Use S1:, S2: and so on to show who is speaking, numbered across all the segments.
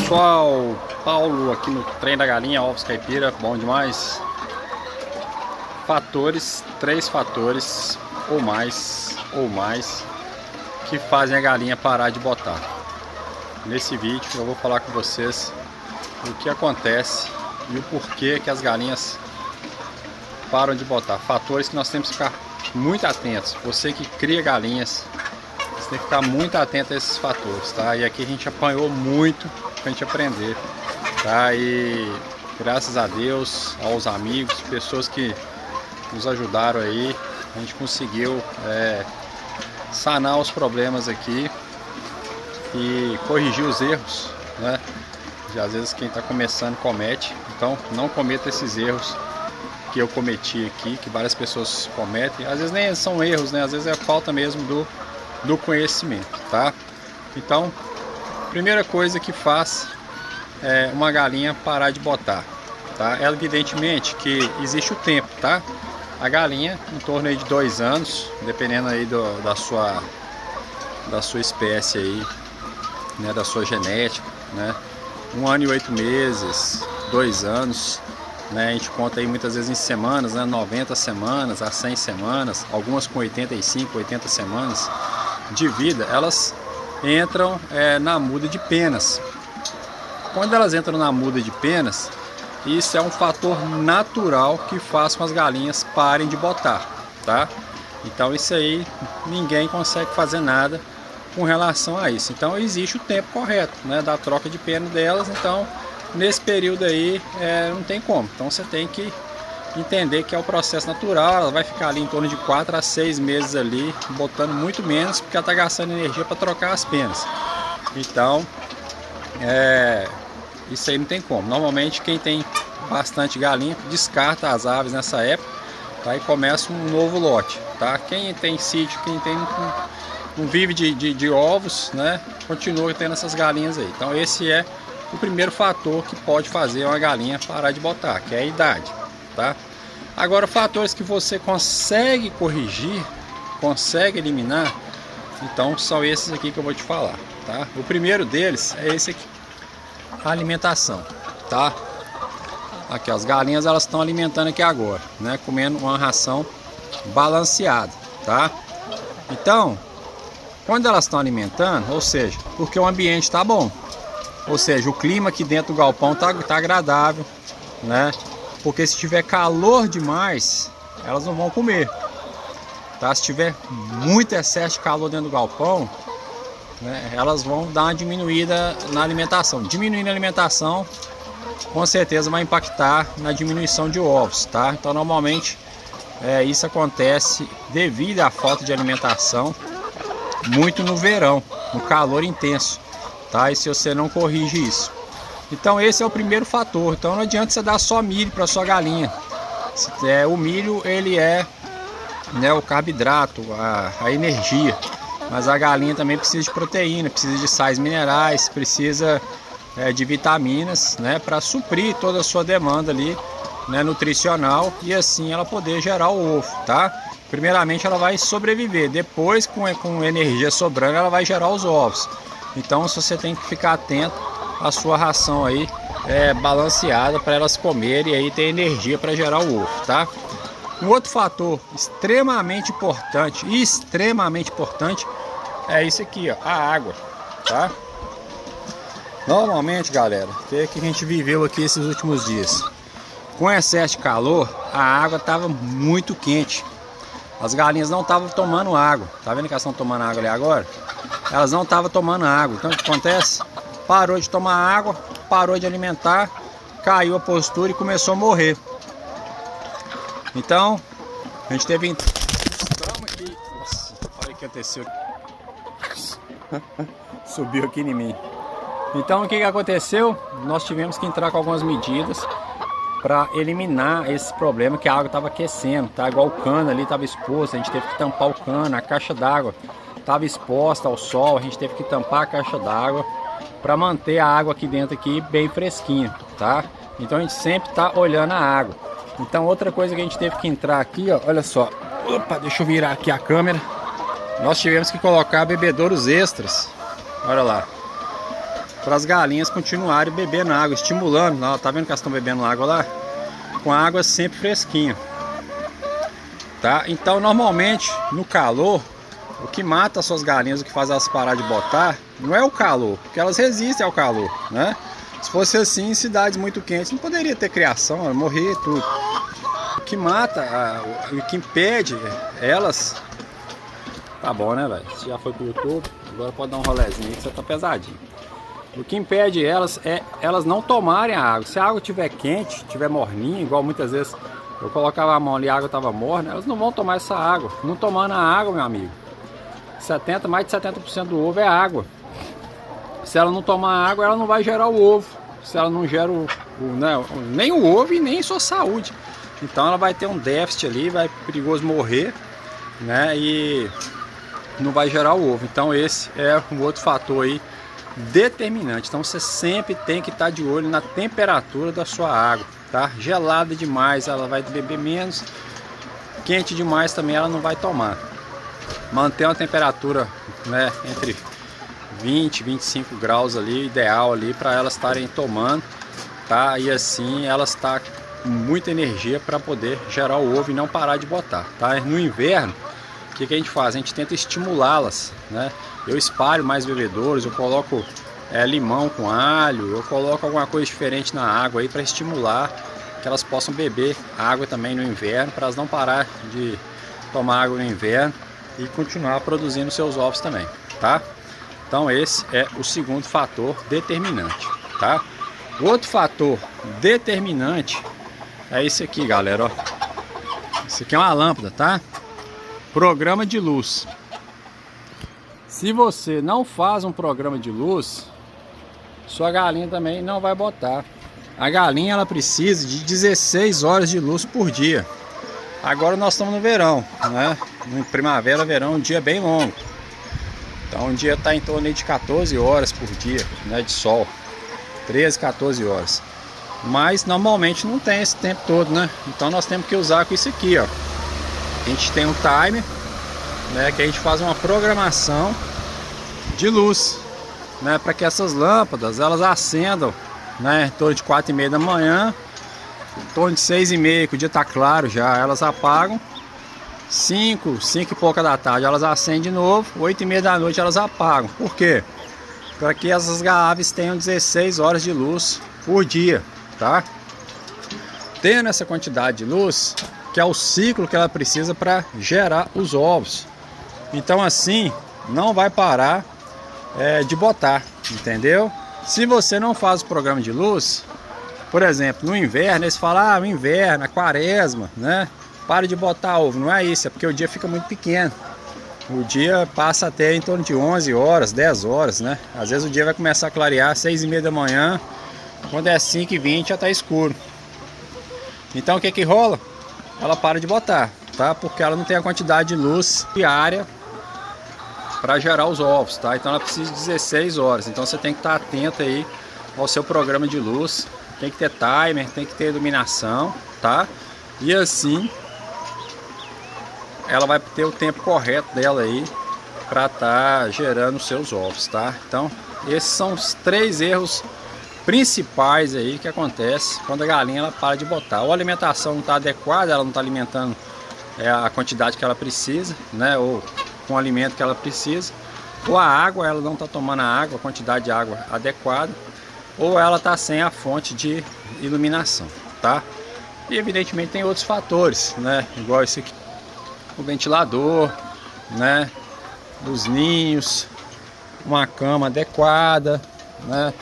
S1: pessoal, Paulo aqui no Trem da Galinha, ovos caipira, bom demais. Três fatores ou mais que fazem a galinha parar de botar. Nesse vídeo eu vou falar com vocês o que acontece e o porquê que as galinhas param de botar. Fatores que nós temos que ficar muito atentos. Você que cria galinhas, você tem que ficar muito atento a esses fatores, tá? E aqui a gente apanhou muito pra gente aprender, tá? E graças a Deus, aos amigos, pessoas que nos ajudaram aí, a gente conseguiu sanar os problemas aqui e corrigir os erros, né? E às vezes quem está começando comete, então não cometa esses erros que eu cometi aqui, que várias pessoas cometem. Às vezes nem são erros, né? Às vezes é falta mesmo do conhecimento, tá? Então, primeira coisa que faz uma galinha parar de botar, tá? É evidentemente que existe o tempo, tá? A galinha, em torno aí de 2 anos, dependendo aí da sua espécie aí, né? Da sua genética, né? 1 ano e 8 meses, 2 anos, né? A gente conta aí muitas vezes em semanas, né? 90 semanas a 100 semanas, algumas com 85, 80 semanas de vida, elas entram na muda de penas. Quando elas entram na muda de penas, isso é um fator natural que faz com as galinhas parem de botar, tá? Então isso aí ninguém consegue fazer nada com relação a isso. Então existe o tempo correto, né, da troca de pena delas. Então nesse período aí não tem como. Então você tem que entender que é o processo natural. Ela vai ficar ali em torno de 4 a 6 meses ali, botando muito menos, porque ela está gastando energia para trocar as penas. Então isso aí não tem como. Normalmente quem tem bastante galinha descarta as aves nessa época, tá? E começa um novo lote, tá? Quem tem sítio, quem não vive de ovos, né, continua tendo essas galinhas aí. Então esse é o primeiro fator que pode fazer uma galinha parar de botar, que é a idade, tá? Agora, fatores que você consegue corrigir, consegue eliminar, então são esses aqui que eu vou te falar, tá? O primeiro deles é esse aqui, a alimentação, tá? Aqui, as galinhas elas estão alimentando aqui agora, né? Comendo uma ração balanceada, tá? Então, quando elas estão alimentando, ou seja, porque o ambiente está bom, ou seja, o clima aqui dentro do galpão tá agradável, né? Porque se tiver calor demais, elas não vão comer, tá? Se tiver muito excesso de calor dentro do galpão, né, elas vão dar uma diminuída na alimentação. Diminuindo a alimentação, com certeza vai impactar na diminuição de ovos, tá? Então normalmente isso acontece devido à falta de alimentação, muito no verão, no calor intenso, tá? E se você não corrige isso, então esse é o primeiro fator. Então não adianta você dar só milho para sua galinha. O milho ele né, o carboidrato, a energia, mas a galinha também precisa de proteína, precisa de sais minerais, precisa de vitaminas, né, para suprir toda a sua demanda ali, né, nutricional, e assim ela poder gerar o ovo, tá? Primeiramente ela vai sobreviver, depois com energia sobrando ela vai gerar os ovos. Então você tem que ficar atento à sua ração aí balanceada para elas comerem e aí ter energia para gerar o ovo, tá? Um outro fator extremamente importante é isso aqui, ó, a água, tá? Normalmente, galera, o que a gente viveu aqui esses últimos dias? Com excesso de calor, a água estava muito quente. As galinhas não estavam tomando água. Tá vendo que elas estão tomando água ali agora? Elas não estavam tomando água. Então o que acontece? Parou de tomar água, parou de alimentar, caiu a postura e começou a morrer. Então, a gente teve aqui. Nossa, olha o que aconteceu. Subiu aqui em mim. Então, o que aconteceu? Nós tivemos que entrar com algumas medidas para eliminar esse problema, que a água estava aquecendo, tá? Igual o cano ali estava exposto, a gente teve que tampar o cano, a caixa d'água estava exposta ao sol, a gente teve que tampar a caixa d'água para manter a água aqui dentro aqui bem fresquinha, tá? Então a gente sempre tá olhando a água. Então outra coisa que a gente teve que entrar aqui, ó, olha só. Opa, deixa eu virar aqui a câmera. Nós tivemos que colocar bebedouros extras. Olha lá. para as galinhas continuarem bebendo água, estimulando. Ó, tá vendo que elas estão bebendo água lá? Com água sempre fresquinha. Tá? Então normalmente no calor, o que mata as suas galinhas, o que faz elas parar de botar, não é o calor, porque elas resistem ao calor, né? Se fosse assim, em cidades muito quentes, não poderia ter criação, ela morria tudo. O que mata, o que impede elas... Tá bom, né, velho? Você já foi pro YouTube, agora pode dar um rolezinho aí que você tá pesadinho. O que impede elas é elas não tomarem a água. Se a água estiver quente, estiver morninha, igual muitas vezes eu colocava a mão ali e a água estava morna, elas não vão tomar essa água. Não tomando a água, meu amigo, mais de 70% do ovo é água. Se ela não tomar água, ela não vai gerar o ovo. Se ela não gera nem o ovo e nem sua saúde. Então ela vai ter um déficit ali, vai perigoso morrer, né? E não vai gerar o ovo. Então esse é um outro fator aí determinante. Então você sempre tem que estar de olho na temperatura da sua água, tá? Gelada demais ela vai beber menos, quente demais também ela não vai tomar. Manter uma temperatura, né, entre 20 e 25 graus ali, ideal ali para elas estarem tomando, tá? E assim elas estão com muita energia para poder gerar o ovo e não parar de botar, tá? No inverno, o que a gente faz? A gente tenta estimulá-las, né? Eu espalho mais bebedouros, eu coloco limão com alho, eu coloco alguma coisa diferente na água aí para estimular que elas possam beber água também no inverno, para elas não parar de tomar água no inverno e continuar produzindo seus ovos também, tá? Então esse é o segundo fator determinante, tá? O outro fator determinante é esse aqui, galera, ó. Isso aqui é uma lâmpada, tá? Programa de luz. Se você não faz um programa de luz, sua galinha também não vai botar. A galinha ela precisa de 16 horas de luz por dia. Agora nós estamos no verão, né? No primavera, verão, um dia bem longo. Então um dia está em torno de 14 horas por dia, né, de sol. 13, 14 horas. Mas normalmente não tem esse tempo todo, né? Então nós temos que usar com isso aqui, ó. A gente tem um timer, né, que a gente faz uma programação de luz, né, para que essas lâmpadas elas acendam, né, em torno de 4h30 da manhã, em torno de 6h30, que o dia está claro já, elas apagam. 5 e pouca da tarde elas acendem de novo, 8h30 da noite elas apagam. Por quê? Para que essas aves tenham 16 horas de luz por dia, tá? Tendo essa quantidade de luz, que é o ciclo que ela precisa para gerar os ovos. Então assim, não vai parar de botar, entendeu? Se você não faz o programa de luz, por exemplo, no inverno, eles falam, ah, o inverno, a quaresma, né? Para de botar ovo. Não é isso, é porque o dia fica muito pequeno. O dia passa até em torno de 11 horas, 10 horas, né? Às vezes o dia vai começar a clarear às 6h30 da manhã, quando é 5h20 já está escuro. Então o que que rola? Ela para de botar, tá? Porque ela não tem a quantidade de luz diária para gerar os ovos, tá? Então ela precisa de 16 horas. Então você tem que estar atento aí ao seu programa de luz. Tem que ter timer, tem que ter iluminação, tá? E assim ela vai ter o tempo correto dela aí para estar gerando os seus ovos, tá? Então esses são os 3 erros principais aí que acontece quando a galinha ela para de botar. Ou a alimentação não está adequada, ela não está alimentando a quantidade que ela precisa, né? Ou com o alimento que ela precisa. Ou a água, ela não está tomando a água, a quantidade de água adequada. Ou ela está sem a fonte de iluminação, tá? E evidentemente tem outros fatores, né? Igual esse aqui, o ventilador, né? Os ninhos, uma cama adequada, né?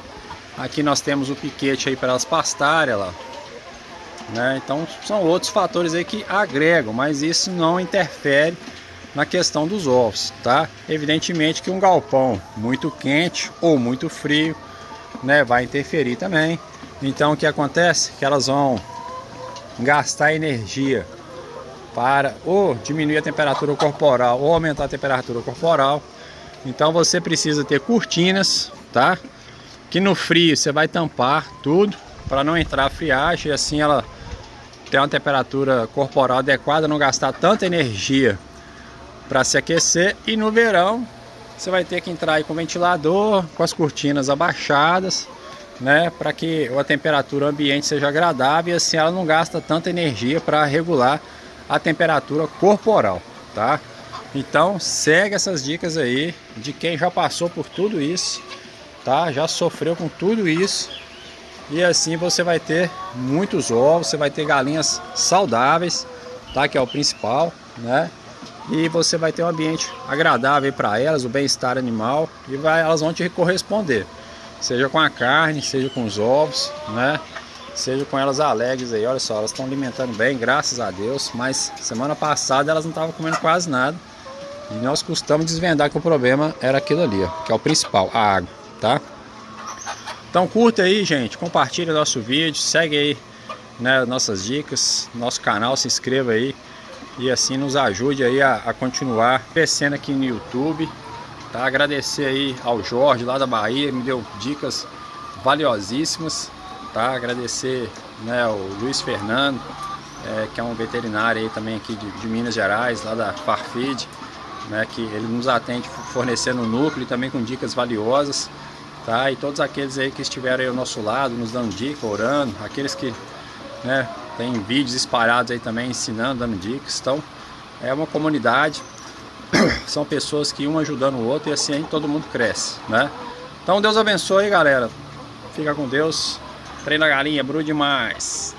S1: Aqui nós temos o piquete aí para elas pastarem lá, né? Então são outros fatores aí que agregam, mas isso não interfere na questão dos ovos, tá? Evidentemente que um galpão muito quente ou muito frio, né, vai interferir também. Então o que acontece? Que elas vão gastar energia para ou diminuir a temperatura corporal ou aumentar a temperatura corporal. Então você precisa ter cortinas, tá? Que no frio você vai tampar tudo para não entrar friagem, e assim ela tem uma temperatura corporal adequada, não gastar tanta energia para se aquecer. E no verão você vai ter que entrar aí com o ventilador, com as cortinas abaixadas, né, para que a temperatura ambiente seja agradável e assim ela não gasta tanta energia para regular a temperatura corporal, tá? Então segue essas dicas aí de quem já passou por tudo isso, tá? Já sofreu com tudo isso. E assim você vai ter muitos ovos, você vai ter galinhas saudáveis, tá? Que é o principal, né? E você vai ter um ambiente agradável para elas, o bem-estar animal, e elas vão te corresponder, seja com a carne, seja com os ovos, né? Seja com elas alegres aí. Olha só, elas estão alimentando bem, graças a Deus. Mas semana passada elas não estavam comendo quase nada. E nós costumamos desvendar que o problema era aquilo ali, ó, que é o principal, a água, tá? Então curta aí, gente, compartilha nosso vídeo, segue aí, né, nossas dicas, nosso canal, se inscreva aí e assim nos ajude aí a continuar crescendo aqui no YouTube, tá? Agradecer aí ao Jorge lá da Bahia, me deu dicas valiosíssimas, tá? Agradecer, né, ao Luiz Fernando, que é um veterinário aí também aqui de Minas Gerais, lá da Farfeed, né, que ele nos atende fornecendo o núcleo e também com dicas valiosas. Tá? E todos aqueles aí que estiveram aí ao nosso lado, nos dando dica, orando, aqueles que, né, tem vídeos espalhados aí também ensinando, dando dicas. Então é uma comunidade, são pessoas que um ajudando o outro e assim aí todo mundo cresce, né? Então Deus abençoe, galera, fica com Deus, treina a galinha, bru demais.